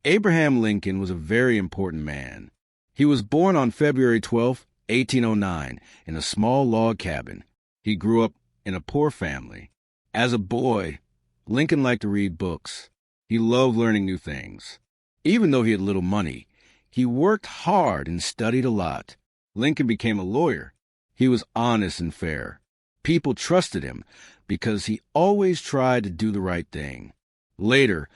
Abraham Lincoln was a very important man. He was born on February 12, 1809, in a small log cabin. He grew up in a poor family. As a boy, Lincoln liked to read books. He loved learning new things. Even though he had little money, he worked hard and studied a lot. Lincoln became a lawyer. He was honest and fair. People trusted him because he always tried to do the right thing. Later,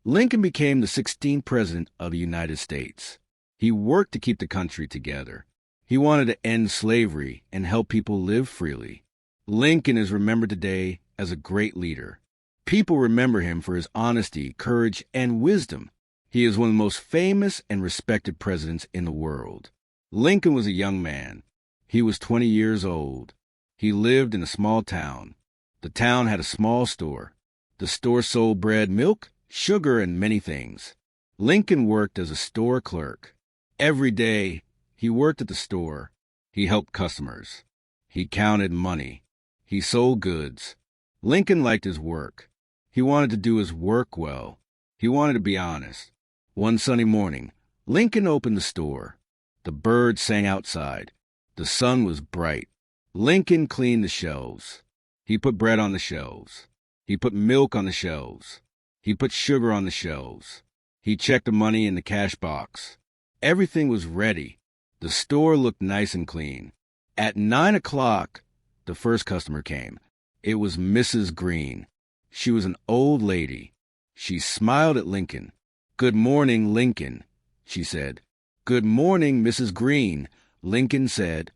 Lincoln became the 16th president of the United States. He worked to keep the country together. He wanted to end slavery and help people live freely. Lincoln is remembered today as a great leader. People remember him for his honesty, courage, and wisdom. He is one of the most famous and respected presidents in the world. Lincoln was a young man. He was 20 years old. He lived in a small town. The town had a small store. The store sold bread, milk, sugar, and many things. Lincoln worked as a store clerk. Every day, he worked at the store. He helped customers. He counted money. He sold goods. Lincoln liked his work. He wanted to do his work well. He wanted to be honest. One sunny morning, Lincoln opened the store. The birds sang outside. The sun was bright. Lincoln cleaned the shelves. He put bread on the shelves. He put milk on the shelves. He put sugar on the shelves. He checked the money in the cash box. Everything was ready. The store looked nice and clean. At 9 o'clock, the first customer came. It was Mrs. Green. She was an old lady. She smiled at Lincoln. "Good morning, Lincoln," she said. "Good morning, Mrs. Green," Lincoln said.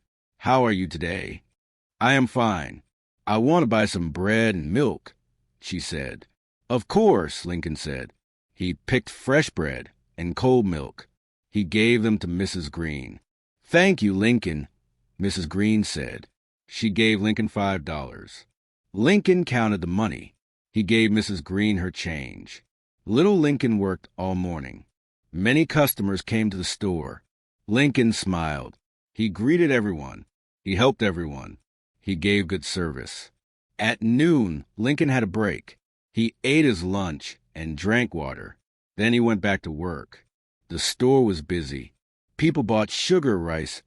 "How are you today?" "I am fine. I want to buy some bread and milk," she said. "Of course," Lincoln said. He picked fresh bread and cold milk. He gave them to Mrs. Green. "Thank you, Lincoln," Mrs. Green said. She gave Lincoln $5. Lincoln counted the money. He gave Mrs. Green her change. Little Lincoln worked all morning. Many customers came to the store. Lincoln smiled. He greeted everyone. He helped everyone. He gave good service. At noon, Lincoln had a break. He ate his lunch and drank water. Then he went back to work. The store was busy. People bought sugar, rice,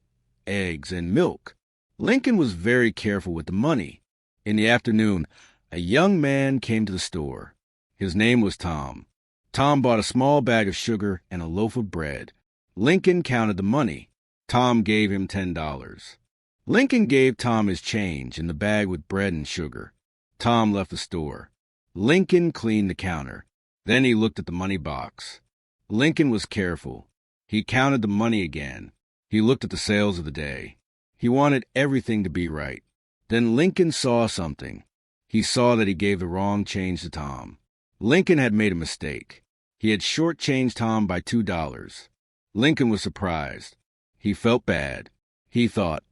eggs, and milk. Lincoln was very careful with the money. In the afternoon, a young man came to the store. His name was Tom. Tom bought a small bag of sugar and a loaf of bread. Lincoln counted the money. Tom gave him $10. Lincoln gave Tom his change in the bag with bread and sugar. Tom left the store. Lincoln cleaned the counter. Then he looked at the money box. Lincoln was careful. He counted the money again. He looked at the sales of the day. He wanted everything to be right. Then Lincoln saw something. He saw that he gave the wrong change to Tom. Lincoln had made a mistake. He had shortchanged Tom by $2. Lincoln was surprised. He felt bad. He thought,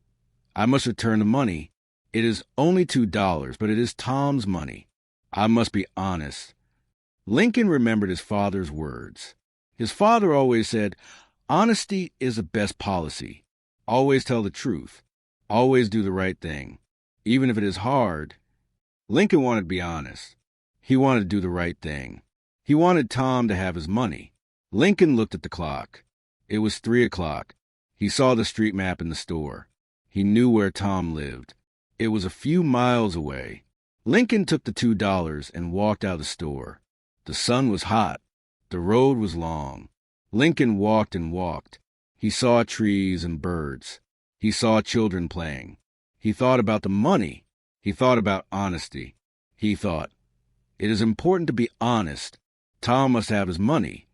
"I must return the money. It is only $2, but it is Tom's money. I must be honest." Lincoln remembered his father's words. His father always said, "Honesty is the best policy. Always tell the truth. Always do the right thing, even if it is hard." Lincoln wanted to be honest. He wanted to do the right thing. He wanted Tom to have his money. Lincoln looked at the clock. It was 3 o'clock. He saw the street map in the store. He knew where Tom lived. It was a few miles away. Lincoln took the $2 and walked out of the store. The sun was hot. The road was long. Lincoln walked and walked. He saw trees and birds. He saw children playing. He thought about the money. He thought about honesty. He thought, "It is important to be honest. Tom must have his money."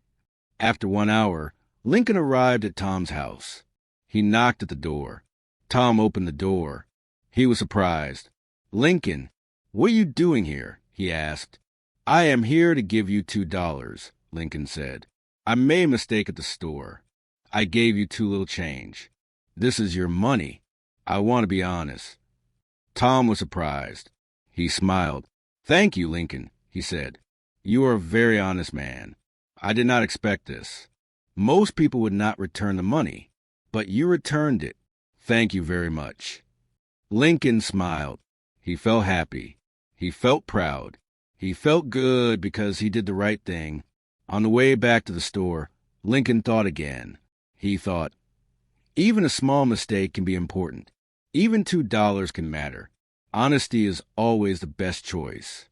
After 1 hour, Lincoln arrived at Tom's house. He knocked at the door. Tom opened the door. He was surprised. "Lincoln, what are you doing here?" he asked. "I am here to give you $2, Lincoln said. "I made a mistake at the store. I gave you too little change. This is your money. I want to be honest." Tom was surprised. He smiled. "Thank you, Lincoln," he said. "You are a very honest man. I did not expect this. Most people would not return the money, but you returned it. Thank you very much." Lincoln smiled. He felt happy. He felt proud. He felt good because he did the right thing. On the way back to the store, Lincoln thought again. He thought, even a small mistake can be important. Even $2 can matter. Honesty is always the best choice.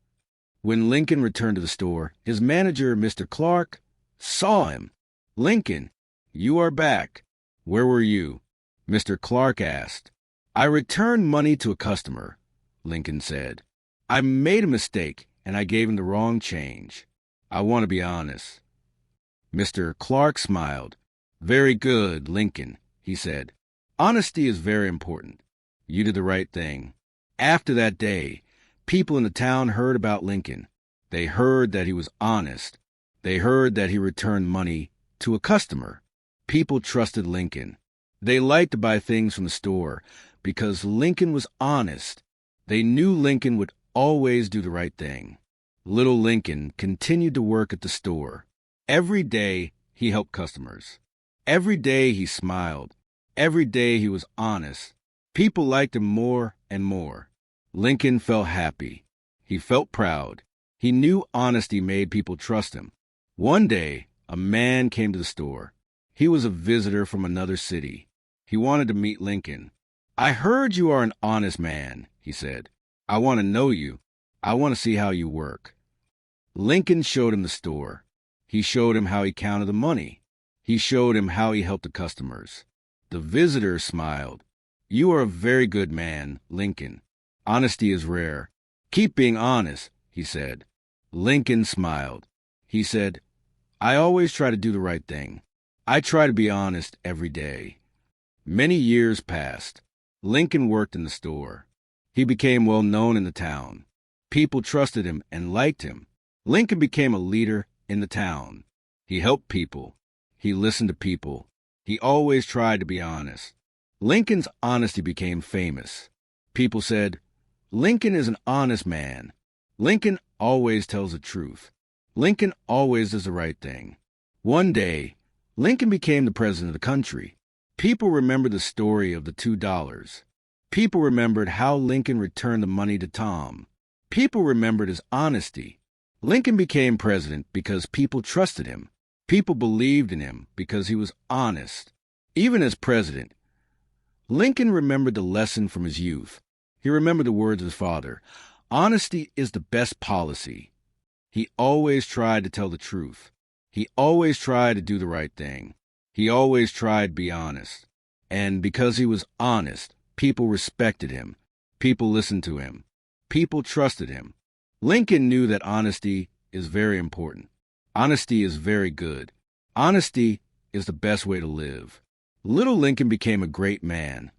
When Lincoln returned to the store, his manager, Mr. Clark, saw him. Lincoln, you are back. Where were you? Mr. Clark asked. I returned money to a customer, Lincoln said. I made a mistake, and I gave him the wrong change. I want to be honest. Mr. Clark smiled. Very good, Lincoln, he said. Honesty is very important. You did the right thing. After that day, people in the town heard about Lincoln. They heard that he was honest. They heard that he returned money to a customer. People trusted Lincoln. They liked to buy things from the store because Lincoln was honest. They knew Lincoln would always do the right thing. Little Lincoln continued to work at the store. Every day he helped customers. Every day he smiled. Every day he was honest. People liked him more and more. Lincoln felt happy. He felt proud. He knew honesty made people trust him. One day, a man came to the store. He was a visitor from another city. He wanted to meet Lincoln. I heard you are an honest man, he said. I want to know you. I want to see how you work. Lincoln showed him the store. He showed him how he counted the money. He showed him how he helped the customers. The visitor smiled. You are a very good man, Lincoln. Honesty is rare. Keep being honest, he said. Lincoln smiled. He said, I always try to do the right thing. I try to be honest every day. Many years passed. Lincoln worked in the store. He became well known in the town. People trusted him and liked him. Lincoln became a leader in the town. He helped people. He listened to people. He always tried to be honest. Lincoln's honesty became famous. People said, Lincoln is an honest man. Lincoln always tells the truth. Lincoln always does the right thing. One day, Lincoln became the president of the country. People remembered the story of the $2. People remembered how Lincoln returned the money to Tom. People remembered his honesty. Lincoln became president because people trusted him. People believed in him because he was honest. Even as president, Lincoln remembered the lesson from his youth. He remembered the words of his father. Honesty is the best policy. He always tried to tell the truth. He always tried to do the right thing. He always tried to be honest. And because he was honest, people respected him. People listened to him. People trusted him. Lincoln knew that honesty is very important. Honesty is very good. Honesty is the best way to live. Little Lincoln became a great man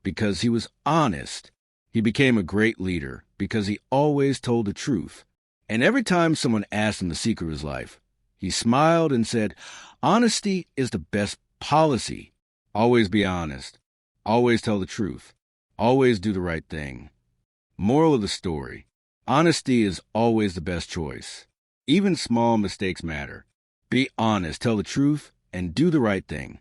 because he was honest. He became a great leader because he always told the truth. And every time someone asked him the secret of his life, he smiled and said, honesty is the best policy. Always be honest. Always tell the truth. Always do the right thing. Moral of the story: honesty is always the best choice. Even small mistakes matter. Be honest, tell the truth, and do the right thing.